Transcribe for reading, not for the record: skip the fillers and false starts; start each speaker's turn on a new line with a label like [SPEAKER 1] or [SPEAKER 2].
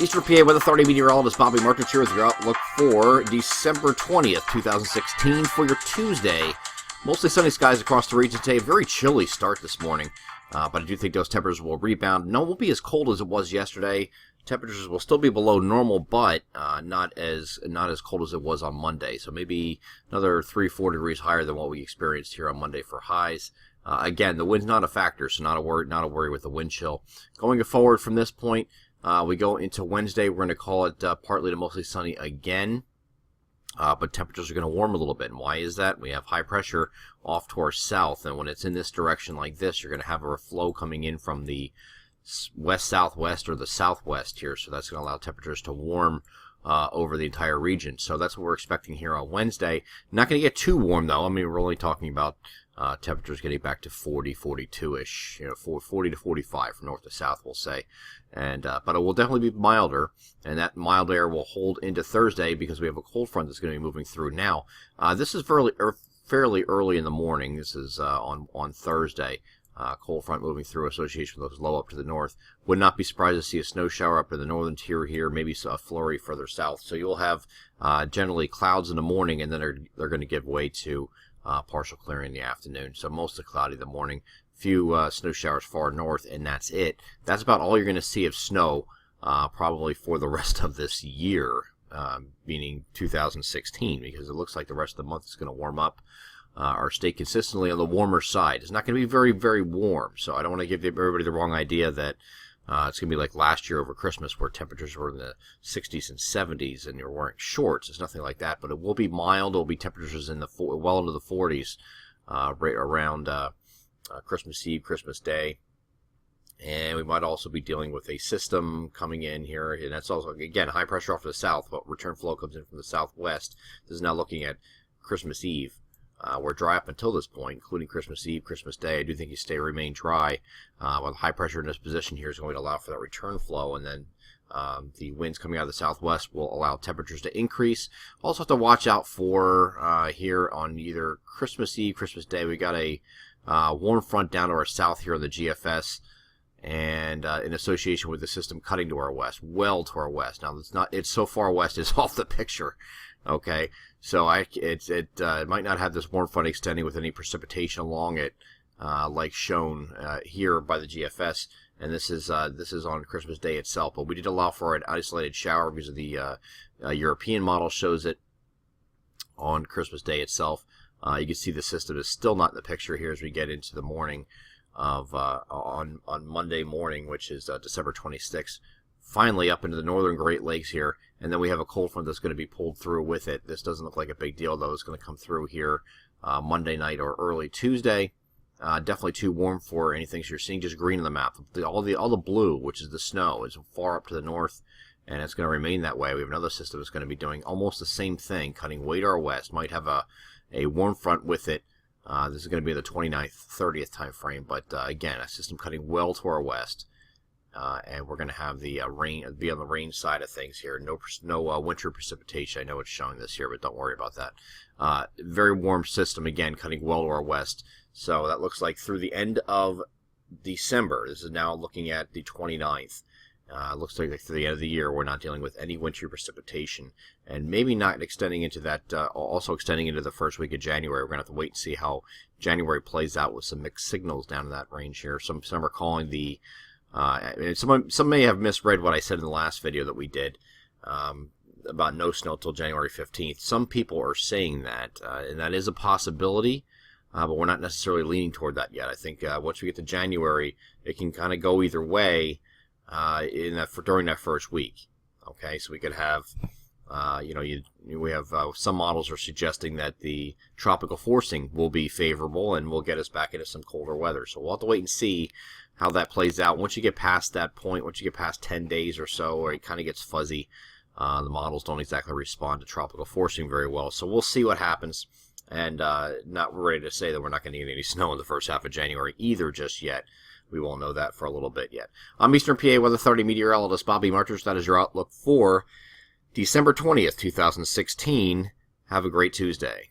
[SPEAKER 1] Eastern PA Weather Authority meteorologist Bobby Martich here with your outlook for December 20th, 2016 for your Tuesday. Mostly sunny skies across the region today. Very chilly start this morning, but I do think those temperatures will rebound. No, it won't be as cold as it was yesterday. Temperatures will still be below normal, but not as cold as it was on Monday. So maybe another 3-4 degrees higher than what we experienced here on Monday for highs. Again, the wind's not a factor, so not a worry with the wind chill. Going forward from this point, we go into Wednesday. We're going to call it partly to mostly sunny again, but temperatures are going to warm a little bit. And why is that? We have high pressure off to our south, and when it's in this direction like this, you're going to have a flow coming in from the west-southwest or the southwest here, so that's going to allow temperatures to warm over the entire region. So that's what we're expecting here on Wednesday. Not going to get too warm, though. I mean, we're only talking about temperatures getting back to 40, 42-ish, 40 to 45 from north to south, we'll say. And but it will definitely be milder, and that mild air will hold into Thursday because we have a cold front that's going to be moving through now. This is fairly early in the morning. This is on Thursday. Cold front moving through, association with those low up to the north. Would not be surprised to see a snow shower up in the northern tier here, maybe a flurry further south. So you'll have generally clouds in the morning, and then they're going to give way to partial clearing in the afternoon. So mostly cloudy in the morning. Few snow showers far north, and that's it. That's about all you're going to see of snow probably for the rest of this year, meaning 2016, because it looks like the rest of the month is going to warm up or stay consistently on the warmer side. It's not going to be very, very warm, so I don't want to give everybody the wrong idea that it's going to be like last year over Christmas where temperatures were in the 60s and 70s and you're wearing shorts. It's nothing like that, but it will be mild. It will be temperatures in the well into the 40s right around Christmas Eve, Christmas Day. And we might also be dealing with a system coming in here, and that's also, again, high pressure off to the south, but return flow comes in from the southwest. This is now looking at Christmas Eve. We're dry up until this point, including Christmas Eve, Christmas Day. I do think you remain dry. While the high pressure in this position here is going to allow for that return flow, and then the winds coming out of the southwest will allow temperatures to increase. Also have to watch out for here on either Christmas Eve, Christmas Day. We got a warm front down to our south here on the GFS, and in association with the system cutting to our west, well to our west. Now it's so far west it's off the picture. Okay, so it might not have this warm front extending with any precipitation along it, like shown here by the GFS. And this is on Christmas Day itself. But we did allow for an isolated shower because of the European model shows it on Christmas Day itself. You can see the system is still not in the picture here as we get into the morning of on Monday morning, which is December 26th. Finally up into the northern Great Lakes here, and then we have a cold front that's going to be pulled through with it. This doesn't look like a big deal, though. It's going to come through here Monday night or early Tuesday. Definitely too warm for anything. So you're seeing just green on the map. All the blue, which is the snow, is far up to the north, and it's going to remain that way. We have another system that's going to be doing almost the same thing, cutting way to our west. Might have a warm front with it. This is going to be the 29th, 30th time frame, but again, a system cutting well to our west. And we're going to have the rain, be on the rain side of things here. No winter precipitation. I know it's showing this here, but don't worry about that. Very warm system, again, cutting well to our west. So that looks like through the end of December. This is now looking at the 29th. Looks like through the end of the year, we're not dealing with any wintry precipitation. And maybe not extending into that, also extending into the first week of January. We're going to have to wait and see how January plays out with some mixed signals down in that range here. Some are calling the some may have misread what I said in the last video that we did about no snow till January 15th. Some people are saying that, and that is a possibility, but we're not necessarily leaning toward that yet. I think once we get to January, it can kind of go either way during that first week. Okay, so we could have, we have some models are suggesting that the tropical forcing will be favorable and will get us back into some colder weather. So we'll have to wait and see how that plays out. Once you get past that point, once you get past 10 days or so, where it kind of gets fuzzy, the models don't exactly respond to tropical forcing very well. So we'll see what happens, and not ready to say that we're not going to get any snow in the first half of January either just yet. We won't know that for a little bit yet. I'm Eastern PA Weather Authority meteorologist Bobby Martich. That is your outlook for December 20th, 2016. Have a great Tuesday.